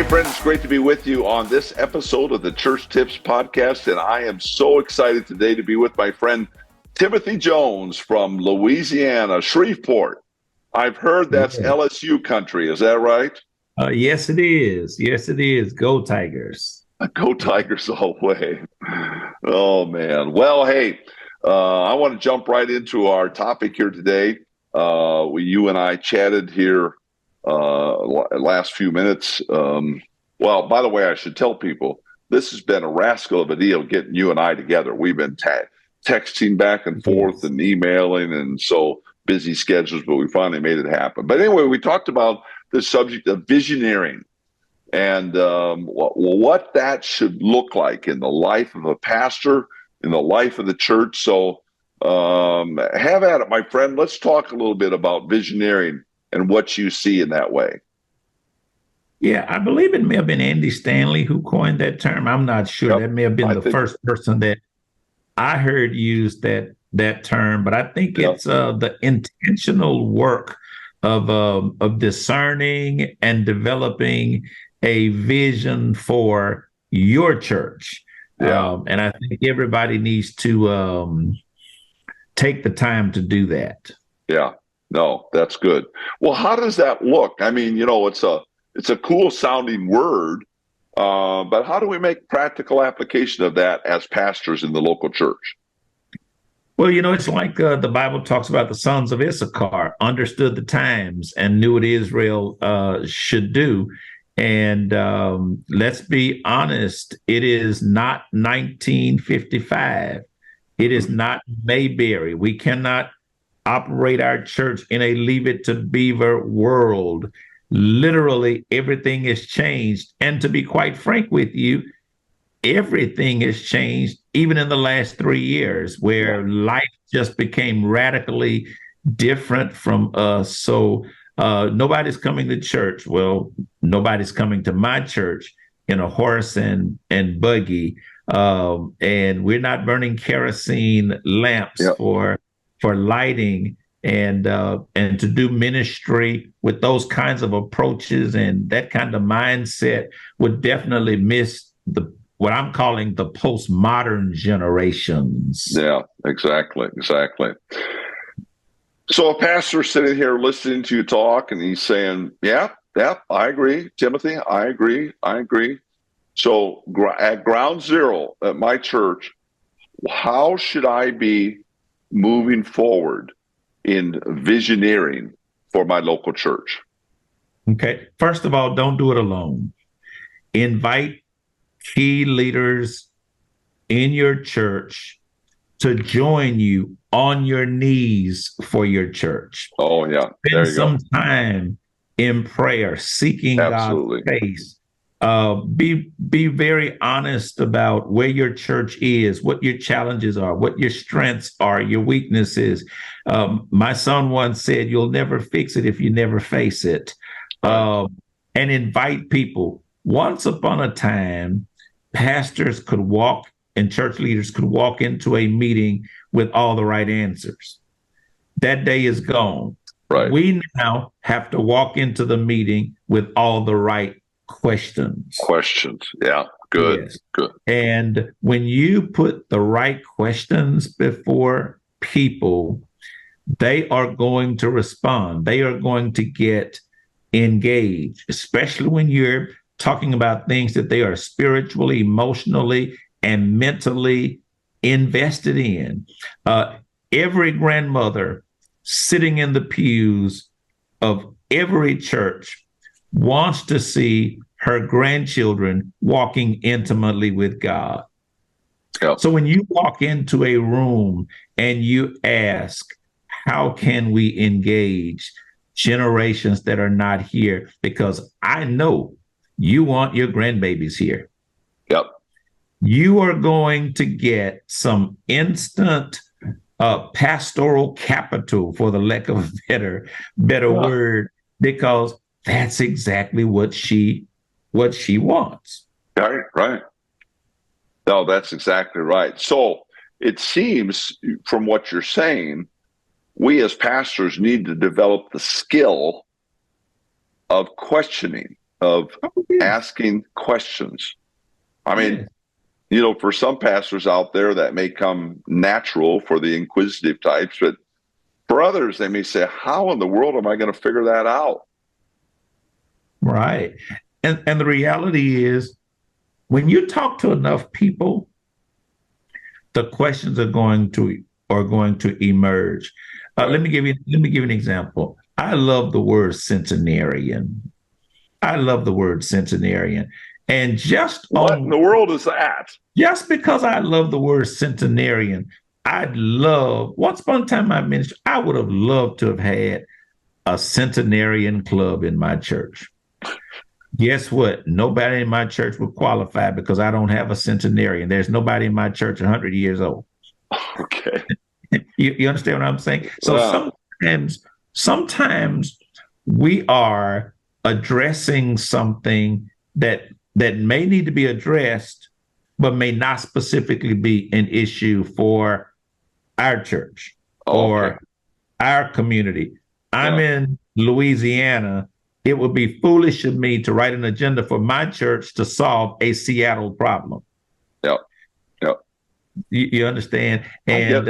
friend, it's great to be with you on this episode of the Church Tips Podcast, and I am so excited today to be with my friend Timothy Jones from Louisiana, Shreveport. I've heard that's LSU country. Is that right? Yes, it is. Yes, it is. Go Tigers. Go Tigers all the way. Oh, man. Well, hey, I want to jump right into our topic here today. You and I chatted here last few minutes. Well, by the way, I should tell people this has been a rascal of a deal getting you and I together. We've been texting back and forth and emailing, and so busy schedules, but we finally made it happen. But anyway, we talked about the subject of visioneering and what that should look like in the life of a pastor, in the life of the church. So have at it, my friend. Let's talk a little bit about visioneering and what you see in that way. Yeah, I believe it may have been Andy Stanley who coined that term. I'm not sure. Yep. That may have been the first person that I heard use that term, but I think it's the intentional work of discerning and developing a vision for your church. Yeah. And I think everybody needs to take the time to do that. Yeah. No, that's good. Well, how does that look? I mean, it's a cool sounding word, but how do we make practical application of that as pastors in the local church? Well, it's like the Bible talks about the sons of Issachar understood the times and knew what Israel should do. And let's be honest, it is not 1955. It is not Mayberry. We cannot operate our church in a Leave It to Beaver world. Literally, everything has changed. And to be quite frank with you, everything has changed, even in the last 3 years, where life just became radically different from us. So nobody's coming to church. Well, nobody's coming to my church in a horse and buggy. And we're not burning kerosene lamps for lighting and to do ministry with those kinds of approaches and that kind of mindset would definitely miss what I'm calling the postmodern generations. Yeah, exactly. So a pastor sitting here listening to you talk and he's saying, yeah, I agree. Timothy, I agree. So at ground zero at my church, how should I be moving forward in visioneering for my local church? Okay. First of all, don't do it alone. Invite key leaders in your church to join you on your knees for your church. Oh, yeah. Spend some time in prayer, seeking God's face. Be very honest about where your church is, what your challenges are, what your strengths are, your weaknesses. My son once said, "You'll never fix it if you never face it." And invite people. Once upon a time, pastors could walk and church leaders could walk into a meeting with all the right answers. That day is gone. Right. We now have to walk into the meeting with all the right questions. Yeah. Good. Yes. Good. And when you put the right questions before people, they are going to respond. They are going to get engaged, especially when you're talking about things that they are spiritually, emotionally, and mentally invested in. Every grandmother sitting in the pews of every church wants to see her grandchildren walking intimately with God. Yep. So when you walk into a room and you ask, how can we engage generations that are not here? Because I know you want your grandbabies here. Yep. You are going to get some instant pastoral capital, for the lack of a better word, because that's exactly what she wants. Right. No, that's exactly right. So it seems from what you're saying, we as pastors need to develop the skill of questioning of Oh, yeah. asking questions. I mean, Yeah. for some pastors out there that may come natural for the inquisitive types, but for others, they may say, how in the world am I going to figure that out? Right. And the reality is, when you talk to enough people, the questions are going to emerge. Right. Let me give you an example. I love the word centenarian. I love the word centenarian. And What in the world is that? just because I love the word centenarian, once upon a time in my ministry, I would have loved to have had a centenarian club in my church. Guess what? Nobody in my church would qualify because I don't have a centenarian. There's nobody in my church 100 years old. Okay. You understand what I'm saying? So sometimes we are addressing something that may need to be addressed, but may not specifically be an issue for our church or our community. I'm in Louisiana. It would be foolish of me to write an agenda for my church to solve a Seattle problem. Yep. Yep. You understand? And,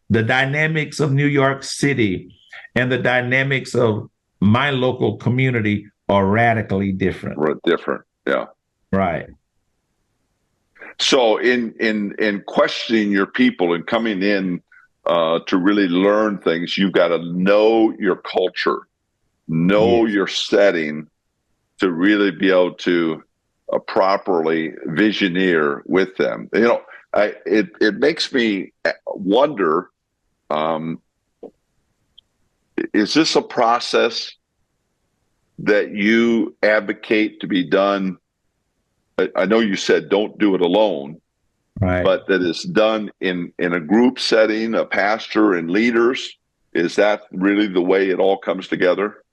the dynamics of New York City and the dynamics of my local community are radically different. Different. Yeah. Right. So in questioning your people and coming in to really learn things, you've got to know your culture, know your setting to really be able to properly visioneer with them. It makes me wonder, is this a process that you advocate to be done? I know you said don't do it alone, right? But that is done in a group setting, a pastor and leaders. Is that really the way it all comes together?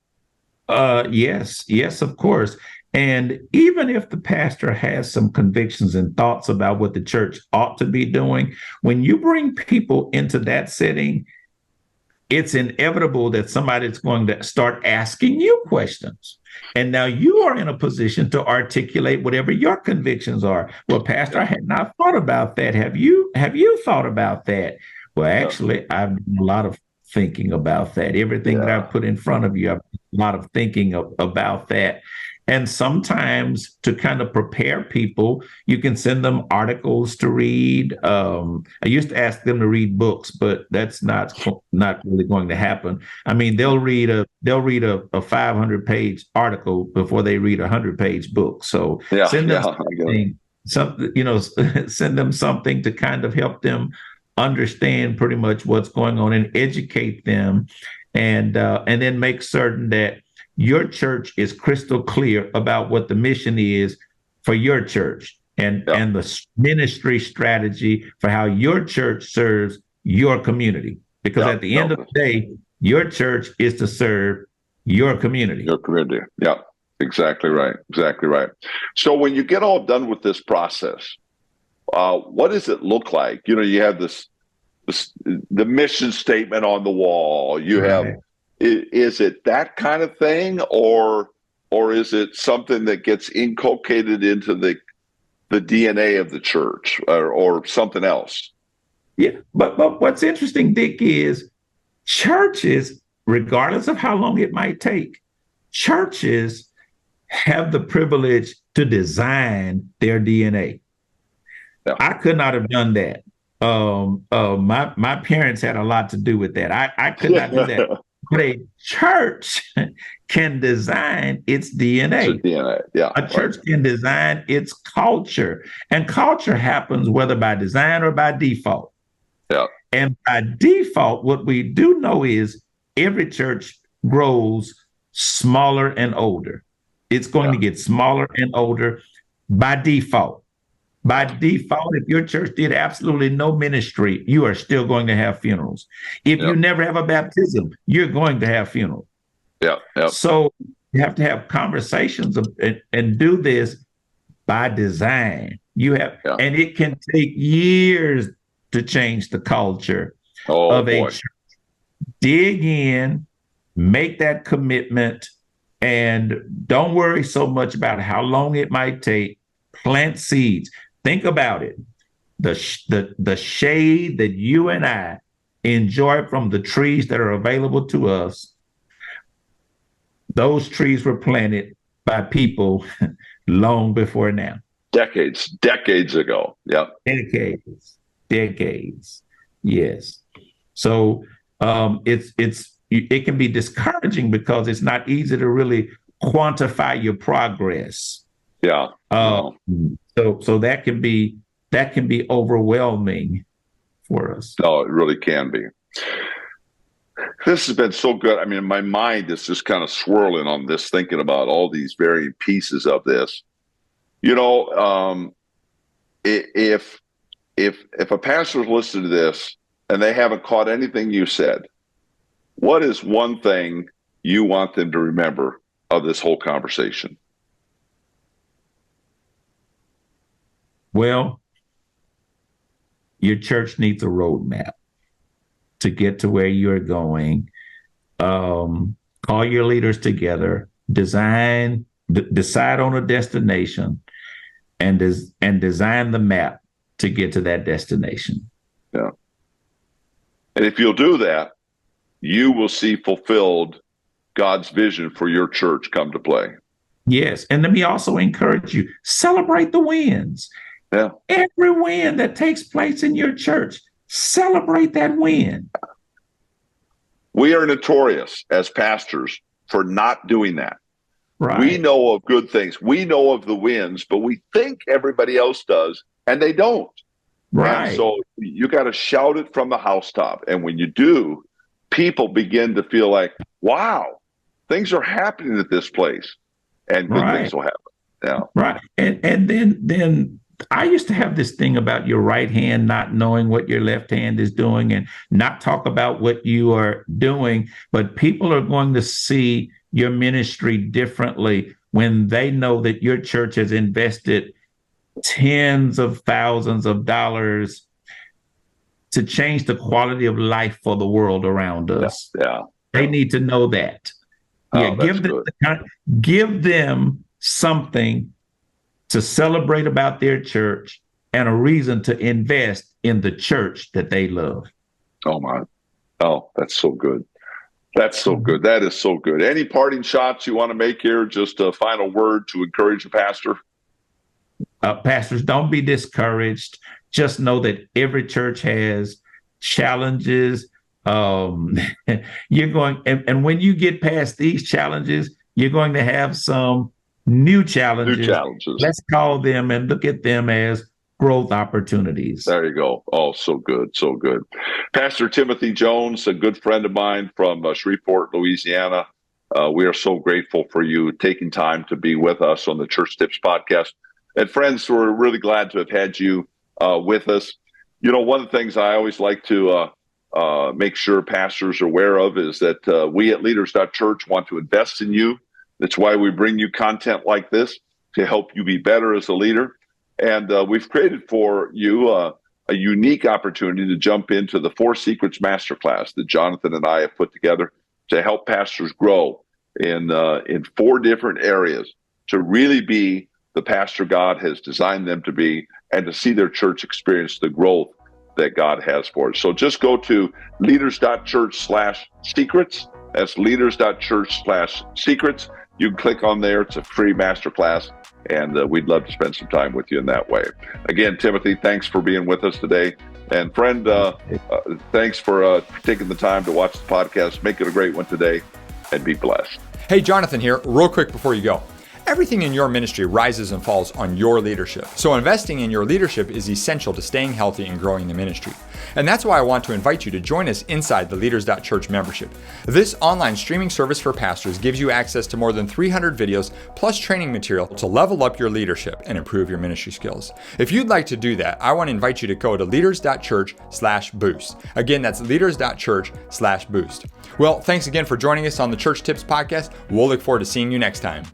Yes, of course. And even if the pastor has some convictions and thoughts about what the church ought to be doing, when you bring people into that setting, it's inevitable that somebody's going to start asking you questions. And now you are in a position to articulate whatever your convictions are. Well, Pastor, I had not thought about that. Have you thought about that? Well, actually, I've done a lot of thinking about that. Everything that I've put in front of you, I've done a lot of thinking about that. And sometimes to kind of prepare people, you can send them articles to read. I used to ask them to read books, but that's not really going to happen. I mean, they'll read a 500-page article before they read a 100-page book. So send them send them something to kind of help them understand pretty much what's going on and educate them, and then make certain that your church is crystal clear about what the mission is for your church and the ministry strategy for how your church serves your community. Because at the end of the day, your church is to serve your community. Your community. Yeah, exactly right. Exactly right. So when you get all done with this process, what does it look like? You have the mission statement on the wall. You have. Is it that kind of thing, or is it something that gets inculcated into the DNA of the church, or something else? Yeah, but what's interesting, Dick, is churches, regardless of how long it might take, churches have the privilege to design their DNA. Yeah. I could not have done that. My parents had a lot to do with that. I could not do that. But a church can design its DNA. A church can design its culture. And culture happens whether by design or by default. Yeah. And by default, what we do know is every church grows smaller and older. It's going to get smaller and older by default. By default, if your church did absolutely no ministry, you are still going to have funerals. If you never have a baptism, you're going to have funerals. Yeah. So you have to have conversations and do this by design. And it can take years to change the culture of a church. Dig in, make that commitment, And don't worry so much about how long it might take. Plant seeds. Think about it. The shade that you and I enjoy from the trees that are available to us, those trees were planted by people long before now. Decades ago. Yeah. Decades. Yes. So it can be discouraging because it's not easy to really quantify your progress. Yeah. So that can be overwhelming for us. No, it really can be. This has been so good. I mean, my mind is just kind of swirling on this, thinking about all these varying pieces of this. You know, if a pastor's listening to this and they haven't caught anything you said, what is one thing you want them to remember of this whole conversation? Well, your church needs a roadmap to get to where you're going. Call your leaders together, decide on a destination, and design the map to get to that destination. Yeah. And if you'll do that, you will see fulfilled God's vision for your church come to play. Yes. And let me also encourage you, celebrate the wins. Yeah. Every win that takes place in your church, celebrate that win. We are notorious as pastors for not doing that. Right. We know of good things. We know of the wins, but we think everybody else does, and they don't. Right. And so you got to shout it from the housetop. And when you do, people begin to feel like, wow, things are happening at this place, and good things will happen. Yeah. Right. And then I used to have this thing about your right hand not knowing what your left hand is doing and not talk about what you are doing. But people are going to see your ministry differently when they know that your church has invested tens of thousands of dollars to change the quality of life for the world around us. Yeah. They need to know that. Give them something to celebrate about their church and a reason to invest in the church that they love. Oh, my. Oh, that's so good. That's so good. That is so good. Any parting shots you want to make here? Just a final word to encourage the pastor? Pastors, don't be discouraged. Just know that every church has challenges. You're going, and when you get past these challenges, you're going to have some new challenges. Let's call them and look at them as growth opportunities. There you go. Oh, so good. So good. Pastor Timothy Jones, a good friend of mine from Shreveport, Louisiana. We are so grateful for you taking time to be with us on the Church Tips podcast. And friends, we're really glad to have had you with us. You know, one of the things I always like to make sure pastors are aware of is that we at Leaders.Church want to invest in you. That's why we bring you content like this to help you be better as a leader. And we've created for you a unique opportunity to jump into the 4 Secrets Masterclass that Jonathan and I have put together to help pastors grow in 4 different areas to really be the pastor God has designed them to be and to see their church experience the growth that God has for it. So just go to leaders.church/secrets. That's leaders.church/secrets. You can click on there. It's a free masterclass, and we'd love to spend some time with you in that way. Again, Timothy, thanks for being with us today. And friend, thanks for taking the time to watch the podcast. Make it a great one today, and be blessed. Hey, Jonathan here, real quick before you go. Everything in your ministry rises and falls on your leadership. So investing in your leadership is essential to staying healthy and growing the ministry. And that's why I want to invite you to join us inside the Leaders.Church membership. This online streaming service for pastors gives you access to more than 300 videos plus training material to level up your leadership and improve your ministry skills. If you'd like to do that, I want to invite you to go to leaders.church/boost. Again, that's leaders.church/boost. Well, thanks again for joining us on the Church Tips podcast. We'll look forward to seeing you next time.